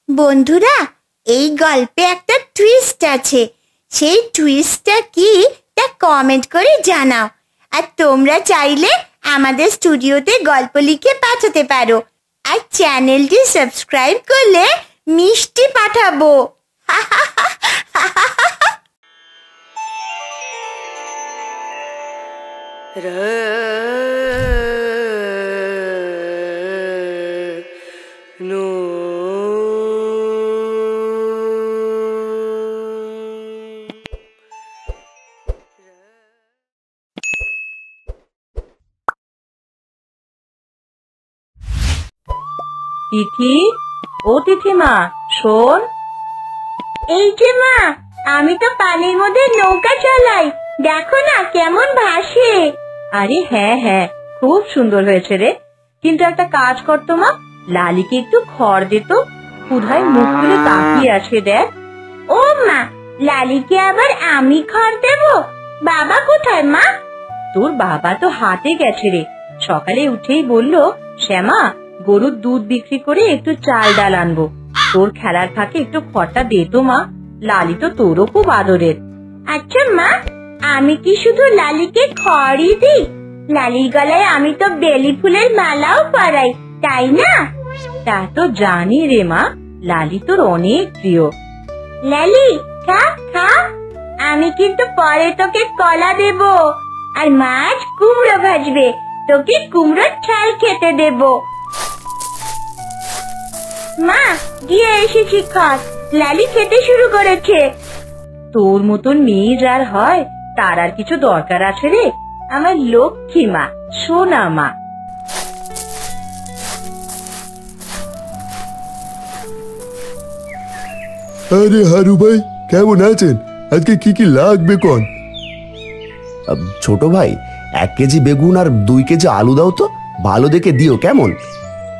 বন্ধুরা, এই গল্পে একটা টুইস্ট আছে। সেই টুইস্টটা কি তা কমেন্ট করে জানাও। আর তোমরা চাইলে আমাদের স্টুডিওতে গল্প লিখে পাঠাতে পারো। আর চ্যানেলটি সাবস্ক্রাইব করলে মিষ্টি পাঠাবো। তিথি, ও তিথিমা শোন। এই যে মা, আমি তো পানির মধ্যে নৌকা চালাই, দেখো না কেমন ভাসে। আরে হ্যাঁ হ্যাঁ, খুব সুন্দর হয়েছে রে। কিন্তু একটা কাজ করতো মা, লালিকে একটু খড় দিত। কোথায় মুখ তুলে তাকিয়ে আছে দেখ। ও মা, লালিকে আবার আমি খড় দেব? বাবা কোথায় মা? তোর বাবা তো হাটে গেছে রে। সকালে উঠেই বললো, শ্যামা গরুর দুধ বিক্রি করে একটু চাল ডাল আনবো। তোর খেলার ফাঁকে একটু খড়টা দে তো মা, লালি তো তোরও খুব আদরের। আচ্ছা মা, আমি কি শুধু লালিকে খড়ই দিই? লালির গলায় আমি তো বেলি ফুলের মালাও পরাই, তাই না? তা তো জানি রে মা, লালি তোর অনেক প্রিয়। লালি খা খা, আমি কিন্তু পরে তোকে কলা দেব। আর মাছ কুমড়ো ভাজবে, তোকে কুমড়োর ছাল খেতে দেব। মা, দিয়ে এসেছি খড়, লালি খেতে শুরু করেছে। তোর মতন মেয়ে যার হয় তার আর কিছু দরকার আছে রে? আমার লক্ষ্মী মা, সোনা মা। আরে হারু ভাই, কেমন আছেন? আজকে কি কি লাগবে কোন? ছোট ভাই, 1 কেজি বেগুন আর 2 কেজি আলু দাও তো, ভালো দেখে দিও কেমন?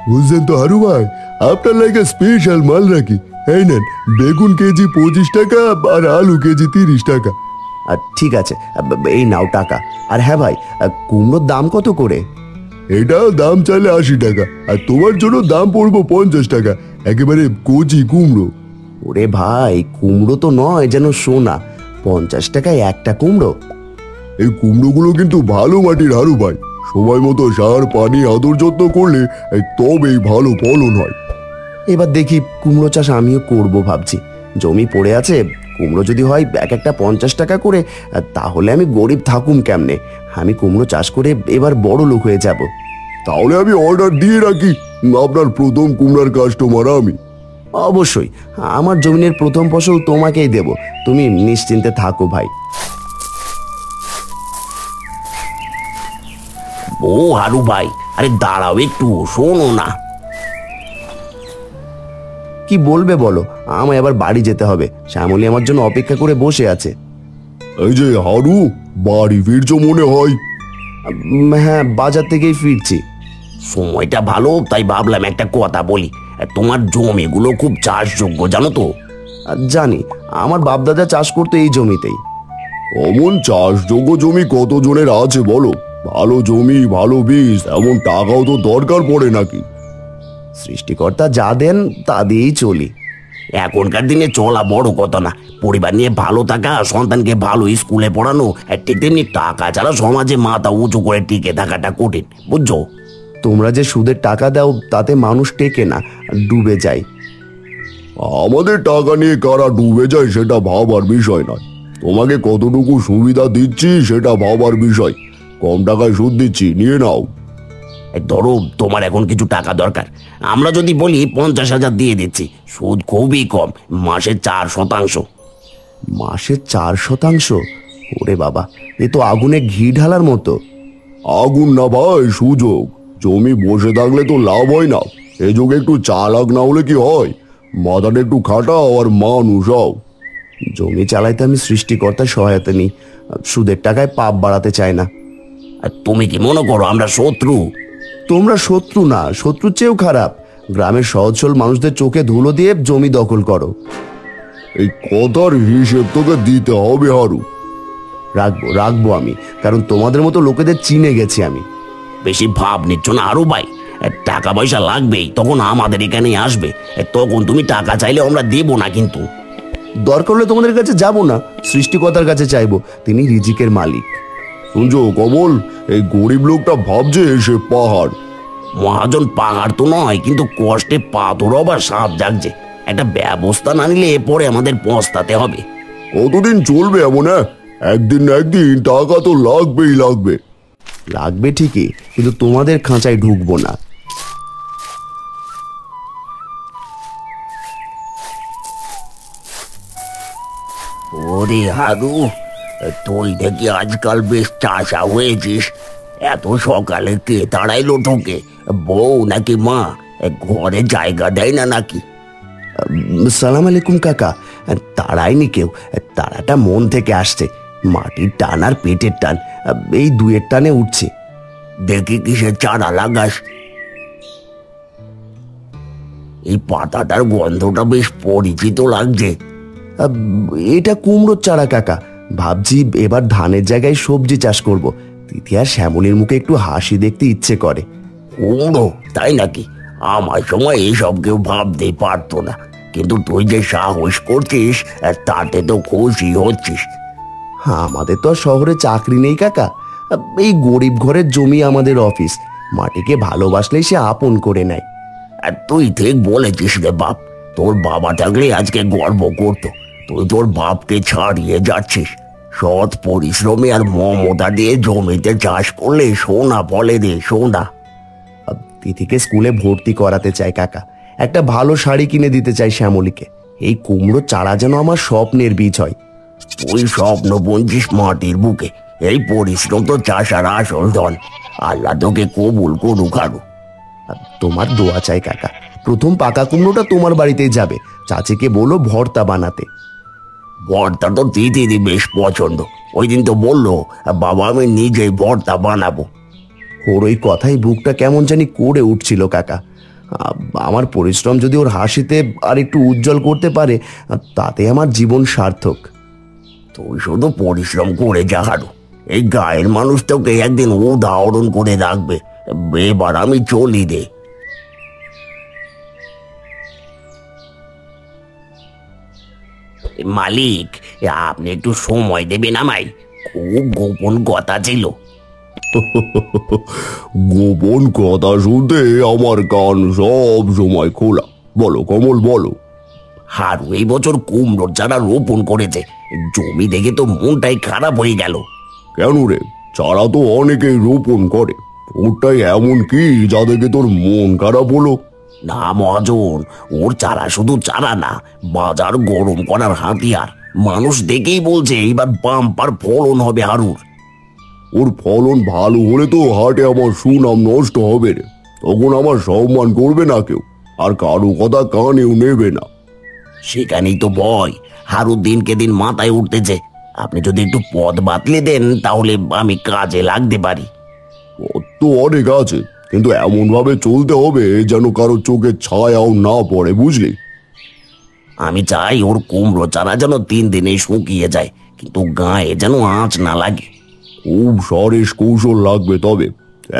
বুঝলেন তো হারু ভাই, আপনার লাগে স্পেশাল মাল রাখি। এই নেন, বেগুন কেজি 25 টাকা আর আলু কেজি 30 টাকা। ঠিক আছে, এই নাও টাকা। আর হ্যাঁ ভাই, কুমড়োর দাম কত করে? এটা দাম চাইলে 80 টাকা, আর তোমার জন্য দাম পড়বো 50 টাকা, একেবারে কচি কুমড়ো। ওরে ভাই, কুমড়ো তো নয় যেন সোনা, 50 টাকায় একটা কুমড়ো? এই কুমড়োগুলো কিন্তু ভালো মাটির হারু ভাই, সময় মতো সার পানি আদর যত্ন করলে তবেই ভালো ফলন হয়। এবার দেখি কুমড়ো চাষ আমিও করব ভাবছি। জমি পড়ে আছে, কুমড়ো যদি হয় এক একটা 50 টাকা করে, তাহলে আমি গরিব থাকুম কেমনে? আমি কুমড়ো চাষ করে এবার বড় লোক হয়ে যাব। তাহলে আমি অর্ডার দিয়ে রাখি, আপনার প্রথম কুমড়ার কাস্টমার আমি। অবশ্যই, আমার জমিনের প্রথম ফসল তোমাকেই দেব, তুমি নিশ্চিন্তে থাকো ভাই। ও হারু ভাই, আরে দাঁড়াও একটু, শোনো না। কি বলবে বলো, আমায় আবার বাড়ি যেতে হবে। শ্যামলী আমার জন্য অপেক্ষা করে বসে আছে। এই যে হারু, বাড়ি ফিরছো মনে হয়? হ্যাঁ, বাজার থেকেই ফিরছি। সময়টা ভালো, তাই ভাবলাম একটা কথা বলি। তোমার জমিগুলো খুব চাষযোগ্য জানো তো? জানি, আমার বাপদাদা চাষ করতো এই জমিতেই। অমন চাষযোগ্য জমি কত জনের আছে বলো? ভালো জমি, ভালো বীজ, এমন টাকাও তো দরকার পড়ে নাকি? সৃষ্টিকর্তা যা দেন তা দিয়েই চলি। এখনকার দিনে চলা বড় কথা না, পরিবার নিয়ে ভালো থাকা, সন্তানকে ভালো স্কুলে পড়ানো, ঠিক তেমনি টাকা ছাড়া সমাজে মাথা উঁচু করে টিকে থাকাটা কঠিন, বুঝছো? তোমরা যে সুদের টাকা দাও তাতে মানুষ টেকে না, ডুবে যায়। আমাদের টাকা নিয়ে কারা ডুবে যায় সেটা ভাবার বিষয় নয়, তোমাকে কতটুকু সুবিধা দিচ্ছি সেটা ভাবার বিষয়। কম টাকায় সুদ দিচ্ছি, নিয়ে নাও। ধরো তোমার এখন কিছু টাকা দরকার, আমরা যদি বলি 50,000 দিয়ে দিচ্ছি, সুদ খুবই কম, মাসে 4%। মাসে 4%? ওরে বাবা, এ তো আগুনে ঘি ঢালার মতো। আগুন না ভাই, সুযোগ। জমি বসে থাকলে তো লাভ হয় না, এ যুগে একটু চালাক না হলে কি হয়? মাথাটা একটু খাটাও আর মানুষ হও। জমি চালাইতে আমি সৃষ্টিকর্তার সহায়তা নিই, সুদের টাকায় পাপ বাড়াতে চাই না। আর তুমি কি মনে করো আমরা শত্রু? তোমরা শত্রু না, শত্রুর চেয়েও খারাপ। গ্রামের সহজ সরল মানুষদের চোখে ধুলো দিয়ে জমি দখল করো। এই কথার হিসেব তোকে দিতে হবে হারু। রাখবো আমি, কারণ তোমাদের মতো লোকেদের চিনে গেছি আমি। বেশি ভাব নিচ্ছ না হারু ভাই? টাকা পয়সা লাগবেই, তখন আমাদের এখানে আসবে। তখন তুমি টাকা চাইলে আমরা দেবো না কিন্তু। দরকার হলে তোমাদের কাছে যাব না, সৃষ্টিকর্তার কাছে চাইবো, তিনি রিজিকের মালিক। শুনছো কমল, এই গরিব লোকটা ভাবছে সে পাহাড়। মহাজন পাহাড় তো নয়, কিন্তু কষ্টে পাথর আবার সাপ জাগছে। একটা ব্যবস্থা না নিলে পরে আমাদের পস্তাতে হবে। কতদিন চলবে এমন? একদিন না একদিন টাকা তো লাগবেই লাগবে। লাগবে ঠিকই, কিন্তু তোমাদের খাঁচায় ঢুকবো না। ওরে হারু, তুই দেখি আজকাল বেশ চাষা হয়েছিস। এত সকালে কে তাড়াইলো তোকে? বউ নাকি মা? ঘরে জায়গা দেয় না নাকি? সালাম আলাইকুম কাকা। তাড়ায়নি কেউ, তাড়াটা মন থেকে আসছে। মাটির টান আর পেটের টান, এই দুয়ের টানে উঠছে। দেখি কিসের চারা লাগাস? এই পাতাটার গন্ধটা বেশ পরিচিত লাগছে। এটা কুমড়োর চারা কাকা। ভাবছি এবার ধানের জায়গায় সবজি চাষ করব। তিথি আর শ্যামলীর মুখে একটু হাসি দেখতে ইচ্ছে করে। কুমড়ো, তাই নাকি? আমার সময় এইসব কেউ ভাবতেই পারতো না, কিন্তু তুই যে সাহস করছিস তাতে তো খুশি হচ্ছিস। আমাদের তো আর শহরে চাকরি নেই কাকা। এই গরিব ঘরের জমি আমাদের অফিস। মাটিকে ভালোবাসলেই সে আপন করে নেয়। আর তুই ঠিক বলেছিস রে বাপ। তোর বাবা থাকলে আজকে গর্ব করতো। তুই তোর বাপকে ছাড়িয়ে যাচ্ছিস। সৎ পরিশ্রমে আর মমতা দিয়ে জমিতে চাষ করলে সোনা ফলে রে, সোনা। তিথিকে স্কুলে ভর্তি করাতে চাই কাকা। একটা ভালো শাড়ি কিনে দিতে চাই শ্যামলীকে। এই কুমড়ো চারা যেন আমার স্বপ্নের বীজ হয়। তুই স্বপ্ন বুনছিস মাটির বুকে। এই পরিশ্রম তো চাষার আসল ধন। আল্লাহ তোকে কবুল করুক আরো। তোমার দোয়া চাই কাকা। প্রথম পাকা কুমড়োটা তোমার বাড়িতেই যাবে। চাচিকে বলো ভর্তা বানাতে। ভর্তা তো দিদি বেশ পছন্দ। ওই দিন তো বললো বাবা আমি নিজেই ভর্তা বানাবো। ওর ওই কথাই বুকটা কেমন জানি করে উঠছিল কাকা। আমার পরিশ্রম যদি ওর হাসিতে আর একটু উজ্জ্বল করতে পারে, তাতে আমার জীবন সার্থক। তুই শুধু পরিশ্রম করে যা হারু। এই গায়ের মানুষ তোকে একদিন উদাহরণ করে রাখবে। এবার আমি চলি রে। মালিক, আপনি একটু সময় দেবেন আমায়? খুব গোপন কথা ছিল। গোপন কথা শুনতে আমার কান সব সময় খোলা। বলো কমল, বলো। হারু এই বছর কুমড়োর চারা রোপণ করেছে। জমি দেখে তো মনটাই খারাপ হয়ে গেল। কেন রে? চারা তো অনেকেই রোপণ করে। ওটাই এমন কি যা দেখে তোর মন খারাপ হলো? না মহাজন, ওর চারা শুধু চারা না, বাজার গরম করার হাতিয়ার। মানুষ দেখেই বলছে এইবার বাম্পার ফলন হবে হারুর। ওর ফলন ভালো হলে তো হাটে আমার সুনাম নষ্ট হবে রে। তখন আমার সম্মান করবে না কেউ, আর কারো কথা কানেও নেবে না। সেখানেই তো ভয়। হারু দিনকে দিন মাথায় উঠতেছে। আপনি যদি একটু পথ বাতলে দেন তাহলে আমি কাজে লাগতে পারি। পথ তো অনেক আছে, কিন্তু এমন ভাবে চলতে হবে যেন কারো চোখে ছায়াও না পড়ে, বুঝলি? আমি চাই ওর কুমড়ো চারা যেন 3 দিনে শুকিয়ে যায়, কিন্তু গায়ে যেন আঁচ না লাগে। খুব সরেস কৌশল লাগবে, তবে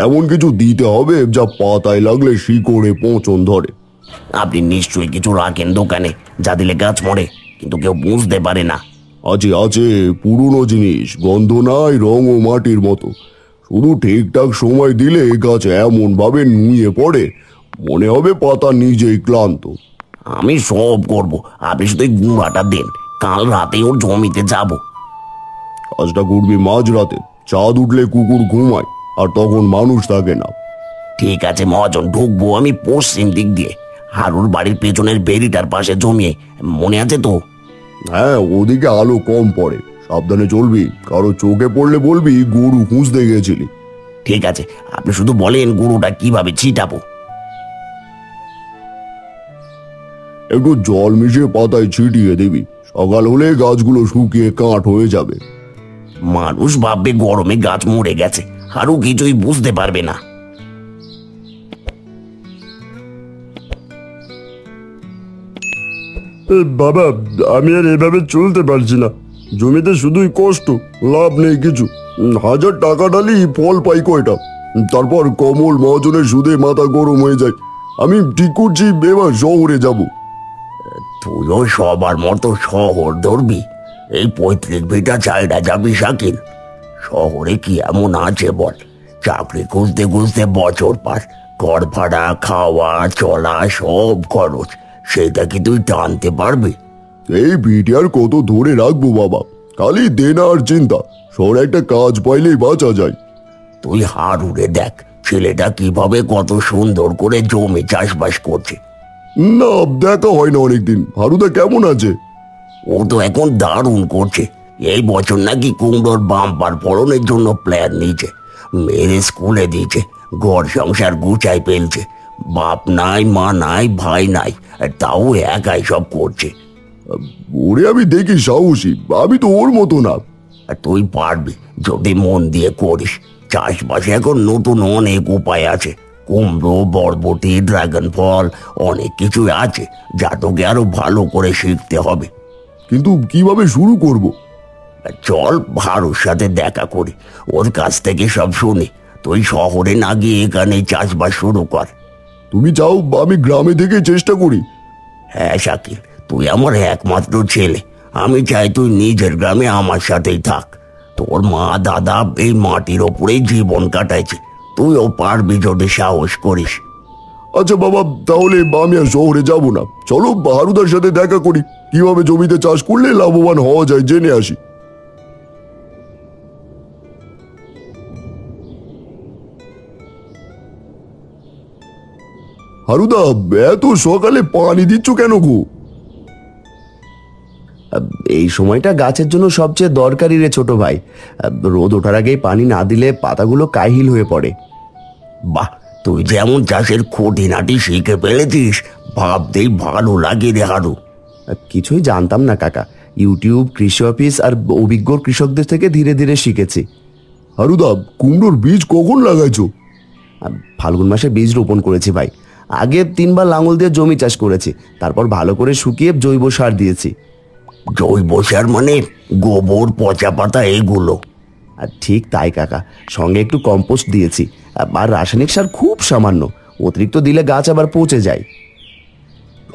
এমন কিছু দিতে হবে যা পাতায় লাগলে শিকড়ে পচন ধরে। আপনি নিশ্চয়ই কিছু রাখেন দোকানে, যা দিলে গাছ মরে কিন্তু কেউ বুঝতে পারে না। আছে আছে, পুরনো জিনিস, গন্ধ নাই, রং ও মাটির মতো। শুধু ঠিকঠাক সময় দিলে গাছ এমন ভাবে নুয়ে পড়ে, মনে হবে পাতা নিজেই ক্লান্ত। আমি সব করব, আপনি শুধু এই গুঁড়াটা দেন। কাল রাতে ওর জমিতে যাব। কাজটা করবি মাঝরাতে। চাঁদ উঠলে কুকুর ঘুমায়, আর তখন মানুষ থাকে না। ঠিক আছে মহাজন, ঢুকবো আমি পশ্চিম দিক দিয়ে, হারুর বাড়ির পেছনের বেড়িটার পাশে জমিয়ে। মনে আছে তো? হ্যাঁ, ওদিকে আলো কম পড়ে। সাবধানে চলবি, কারো চোখে পড়লে বলবি গরু খুঁজতে গেছিলি। ঠিক আছে, আপনি শুধু বলেন গুঁড়োটা কিভাবে ছিটাবো। একটু জল মিশিয়ে পাতায় ছিটিয়ে দিবি। সকাল হলে গাছগুলো শুকিয়ে কাঠ হয়ে যাবে। মানুষ ভাববে গরমে গাছ মরে গেছে, হারু কিছুই বুঝতে পারবে না। বাবা, আমি আর এভাবে চলতে পারছি না। জমিতে শুধুই কষ্ট, লাভ নেই কিছু। 1000 টাকা ঢালি ফল পাই কয়টা? তারপর কমল মহাজনের সুদে মাথা গরম হয়ে যায়। আমি ঠিক করছি এবার শহরে যাব। তুইও সবার মতো শহর ধরবি? এই পৈতৃক ভিটা চাইরা যাবি শাকিল? শহরে কি এমন আছে বল? চাকরি খুঁজতে খুঁজতে বছর পার, ঘর ভাড়া, খাওয়া চলা সব খরচ, সেটা কি তুই টানতে পারবি? এই ভিটে আর কত ধরে রাখবো বাবা, খালি দেনা আর চিন্তা। শহরে একটা কাজ পাইলেই বাঁচা যায়। তুই হারুরে দেখ, ছেলেটা কিভাবে কত সুন্দর করে জমি চাষবাস করছে। না, দেখা হয় না অনেকদিন। হারুদা কেমন আছে? ও তো এখন দারুণ করছে। এই বছর নাকি কুমড়োর বাম্পার ফলনের জন্য প্ল্যান নিয়েছে। মেয়ের স্কুলে দিয়েছে, ঘর সংসার গুছাই ফেলছে। বাপ নাই, মা নাই, ভাই নাই, তাও একাই সব করছে। ওরে আমি দেখি সাহসী, আমি তো ওর মতো না। আর তুই পারবি যদি মন দিয়ে করিস। চাষবাসে এখন নতুন অনেক উপায় আছে। কুমড়ো, বরবটি, ড্রাগন ফল, অনেক কিছুই আছে, যা তোকে আরো ভালো করে শিখতে হবে। কিন্তু কিভাবে শুরু করব? চল ভারুর সাথে দেখা করি, ওর কাছ থেকে সব শুনি। তুই শহরে না গিয়ে এখানে চাষবাস শুরু কর। তুমি চাও আমি গ্রামে থেকে চেষ্টা করি? হ্যাঁ শাকিল, তুই আমার একমাত্র ছেলে। আমি চাই তুই নিজের গ্রামে আমার সাথেই থাক। তোর মা দাদা এই মাটির ওপরেই জীবন কাটাইছে, তুইও পারবি যদি সাহস করিস। আচ্ছা বাবা, তাহলে আমি আর শহরে যাব না। চলো হারুদার সাথে দেখা করি, কিভাবে জমিতে চাষ করলে লাভবান হওয়া যায় জেনে আসি। হারুদা, এত সকালে পানি দিচ্ছ কেন গো? এই সময়টা গাছের জন্য সবচেয়ে দরকারি রে ছোট ভাই। রোদ ওঠার আগেই পানি না দিলে পাতাগুলো কাহিল হয়ে পড়ে। বাহ, তুই যেমন চাষের খুঁটিনাটি শিখে ফেলেছিস, ভাবতেই ভালো লাগে রে হারু। কিছুই জানতাম না কাকা, ইউটিউব, কৃষি অফিস আর অভিজ্ঞ কৃষকদের থেকে ধীরে ধীরে শিখেছি। হারুদা, কুমড়োর বীজ কখন লাগাইছো? ফাল্গুন মাসে বীজ রোপণ করেছি ভাই। আগে 3 বার লাঙল দিয়ে জমি চাষ করেছি, তারপর ভালো করে শুকিয়ে জৈব সার দিয়েছি। জৈব সার মানে গোবর, পচা পাতা এগুলো? আর ঠিক তাই কাকা, সঙ্গে একটু কম্পোস্ট দিয়েছি। আর রাসায়নিক সার খুব সামান্য, অতিরিক্ত দিলে গাছ আবার পচে যায়।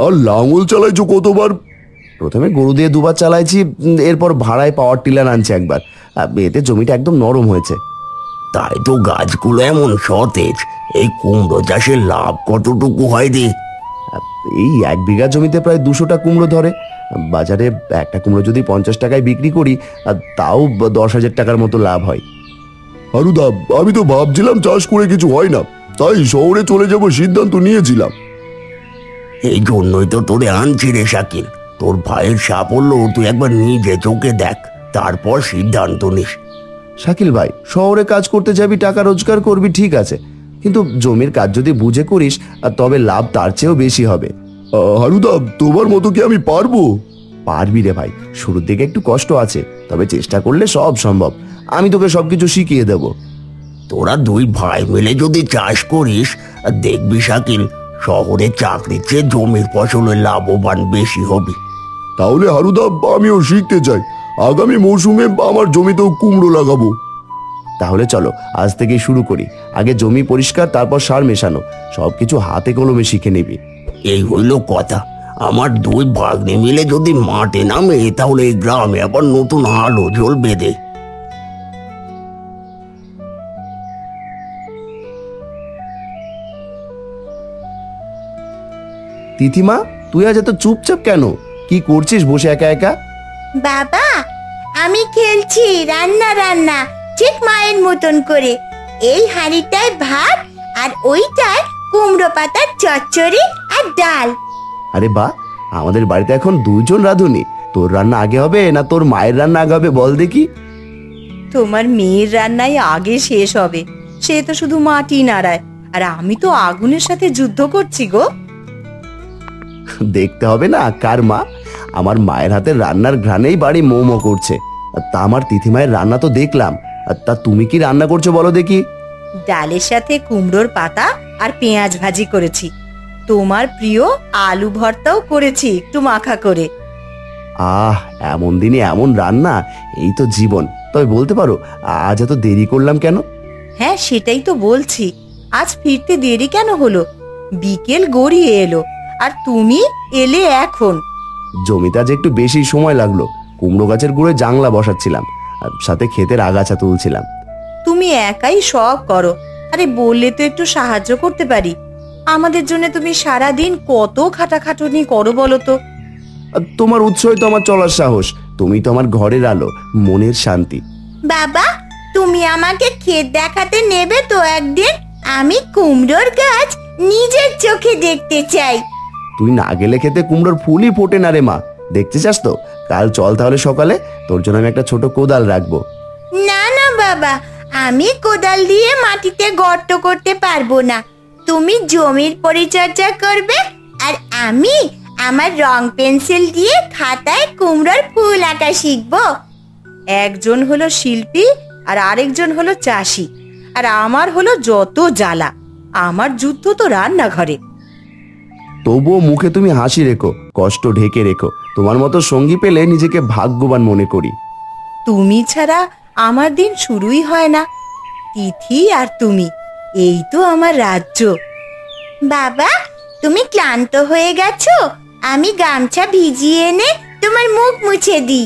আর লাঙল চালাইছো কতবার? প্রথমে গরু দিয়ে 2 বার চালাইছি, এরপর ভাড়ায় পাওয়ার টিলার আনছি একবার। এতে জমিটা একদম নরম হয়েছে। তাই তো গাছগুলো এমন সতেজ। এই কুমড়ো চাষের লাভ কতটুকু হয় রে? এই 1 বিঘা জমিতে প্রায় 200টা কুমড়ো ধরে। বাজারে একটা কুমড়ো যদি 50 টাকায় বিক্রি করি, তাও 10,000 টাকার মতো লাভ হয়। হারুদা, আমি তো ভাবছিলাম চাষ করে কিছু হয় না, তাই শহরে চলে যাব সিদ্ধান্ত নিয়েছিলাম। এই জন্যই তো তোরে আনছি রে শাকিল। তোর ভাইয়ের সাফল্য তুই একবার নিজে চোখে দেখ, তারপর সিদ্ধান্ত নিস। শাকিল ভাই, শহরে কাজ করতে যাবি, টাকা রোজগার করবি, ঠিক আছে, কিন্তু জমির কাজ যদি বুঝে করিস, তবে লাভ তার চেয়েও বেশি হবে। হারুদা, তোমার মতো কি আমি পারবো? পারবি রে ভাই, শুরুর দিকে একটু কষ্ট আছে, তবে চেষ্টা করলে সব সম্ভব। আমি তোকে সবকিছু শিখিয়ে দেব। তোরা 2 ভাই মিলে যদি চাষ করিস, দেখবি শাকিল, শহরে চাকরির চেয়ে জমির ফসলের লাভবান বেশি হবে। তাহলে হারুদা, আমিও শিখতে চাই। আগামী মৌসুমে আমার জমিতেও কুমড়ো লাগাবো। তাহলে চলো আজ থেকেই শুরু করি। আগে জমি পরিষ্কার, তারপর সার মেশানো, সবকিছু হাতে কলমে শিখে নিবি। এই হইল কথা। আমার 2 ভাগ্নে মিলে যদি মাঠে নামে, তাহলে এই গ্রামে আবার নতুন আলো জ্বলবে রে। তিথিমা, তুই আজ এত চুপচাপ কেন? কি করছিস বসে একা একা? বাবা, আমি খেলছি রান্না রান্না, ঠিক মায়ের মতন করে। এই হাঁড়িটায় ভাত আর ওইটায় কুমড়ো পাতার চচ্চড়ি আর ডাল। আরে বাহ, আমাদের বাড়িতে এখন 2 জন রাঁধুনি। তোর রান্না আগে হবে না তোর মায়ের রান্না আগে হবে বল দেখি? তোমার মেয়ের রান্নাই আগে শেষ হবে, সে তো শুধু মাটি নাড়ায়, আর আমি তো আগুনের সাথে যুদ্ধ করছি গো। দেখতে হবে না কার মা? আমার মায়ের হাতের রান্নার ঘ্রাণেই বাড়ি মোমো করছে। তা আমার তিথিমায়ের রান্না তো দেখলাম, তা তুমি কি রান্না করছো বলো দেখি? ডালের সাথে কুমড়োর পাতা আর পেঁয়াজ ভাজি করেছি। তোমার প্রিয় আলু ভর্তাও করেছি একটু মাখা করে। আহ, এমন দিনে এমন রান্না, এই তো জীবন। তবে বলতে পারো আজ এত দেরি করলাম কেন? হ্যাঁ, সেটাই তো বলছি। আজ ফিরতে দেরি কেন হলো? বিকেল গড়িয়ে এলো আর তুমি এলে এখন। জমিতে আজ একটু বেশি সময় লাগলো। কুমড়ো গাছের গুঁড়ে জাংলা বসাচ্ছিলাম আর সাথে ক্ষেতের আগাছা তুলছিলাম। তুমি একাই সব করো। আরে বললে তো একটু সাহায্য করতে পারি। আমাদের জন্য তুমি সারা দিন কত খাটাখাটুনি করো বলো তো। আর তোমার উৎসাহই তো আমার চলার সাহস। তুমি তো আমার ঘরের আলো, মনের শান্তি। বাবা, তুমি আমাকে ক্ষেত দেখাতে নেবে তো একদিন? আমি কুমড়োর গাছ নিজের চোখে দেখতে চাই। তুই না গেলে খেতে কুমড়োর ফুলই ফোটে না রে মা। দেখতে চাস তো? কাল চল তাহলে সকালে, তোর জন্য আমি একটা ছোট কোদাল রাখবো। না না বাবা, আমি কোদাল দিয়ে মাটিতে গর্ত করতে পারবো না। তুমি জমির পরিচর্যা করবে আর আমি আমার রং পেন্সিল দিয়ে খাতায় কুমড়োর ফুল আঁকা শিখবো। একজন হলো শিল্পী আর আরেকজন হলো চাষি, আর আমার হলো যত জ্বালা। আমার যুদ্ধ তো রান্নাঘরে। তবুও মুখে তুমি হাসি রেখো, কষ্ট ঢেকে রেখো। তোমার মতো সঙ্গী পেলে নিজেকে ভাগ্যবান মনে করি। তুমি ছাড়া আমার দিন শুরুই হয় না। তিথি আর তুমি, এই তো আমার রাজ্য। বাবা, তুমি ক্লান্ত হয়ে গেছো? আমি গামছা ভিজিয়ে এনে তোমার মুখ মুছে দিই।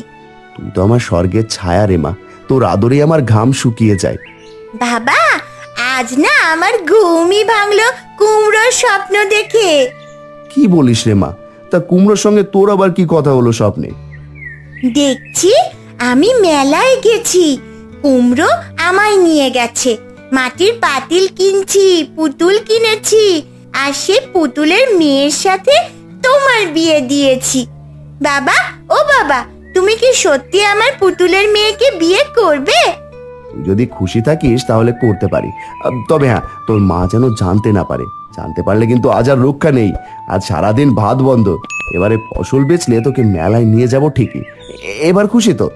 তুই তো আমার স্বর্গের ছায়া রে মা। তোর আদরে আমার ঘাম শুকিয়ে যায়। বাবা, আজ না আমার ঘুমই ভাঙলো কুমড়োর স্বপ্ন দেখে। কি বলিস রে মা? তা কুমড়োর সঙ্গে তোর আবার কি কথা হলো স্বপ্নে? দেখছি আমি মেলায় গেছি, কুমড়ো আমায় নিয়ে গেছে। মাটির পাতিল কিনছি, পুতুল কিনেছি, আর সে পুতুলের মেয়ের সাথে তোমার বিয়ে দিয়েছি। বাবা, ও বাবা, তুমি কি সত্যি আমার পুতুলের মেয়েকে বিয়ে করবে? তুই যদি খুশি থাকিস তাহলে করতে পারি। তবে হ্যাঁ, তোর মা যেন জানতে না পারে। জানতে পারলে কিন্তু আজ আর রক্ষা নেই। আজ সারাদিন ভাত বন্ধ। এবারে ফসল বেচলে তোকে মেলায় নিয়ে যাব ঠিকই। এবার খুশি তো?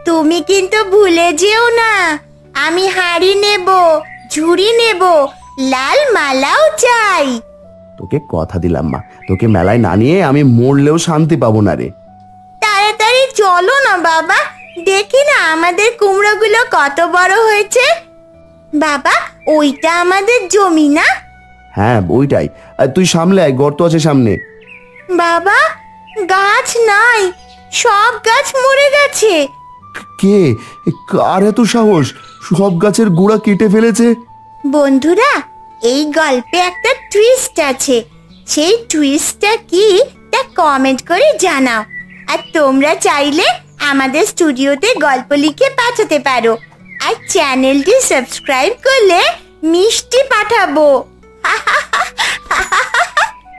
তুমি কিন্তু ভুলে যেও না, আমি হাড়ি নেব, ঝুড়ি নেব, লাল মালাও চাই। তোকে কথা দিলাম মা, তোকে মেলায় না নিয়ে আমি মরলেও শান্তি পাবো না রে। তাড়াতাড়ি চলো না বাবা, দেখি না আমাদের কুমড়োগুলো কত বড় হয়েছে। বাবা, ওইটা আমাদের জমি না? হ্যাঁ, ওইটাই। আর তুই সামলে আয়, গর্ত আছে সামনে। বাবা, গাছ নাই, সব গাছ মরে গেছে। কে? কার এত সাহস? সব গাছের গোড়া কেটে ফেলেছে? বন্ধুরা, এই গল্পে একটা টুইস্ট আছে। সেই টুইস্টটা কি তা কমেন্ট করে জানাও। আর তোমরা চাইলে আমাদের স্টুডিওতে গল্প লিখে পাঠাতে পারো। আর চ্যানেলটি সাবস্ক্রাইব করলে মিষ্টি পাঠাবো।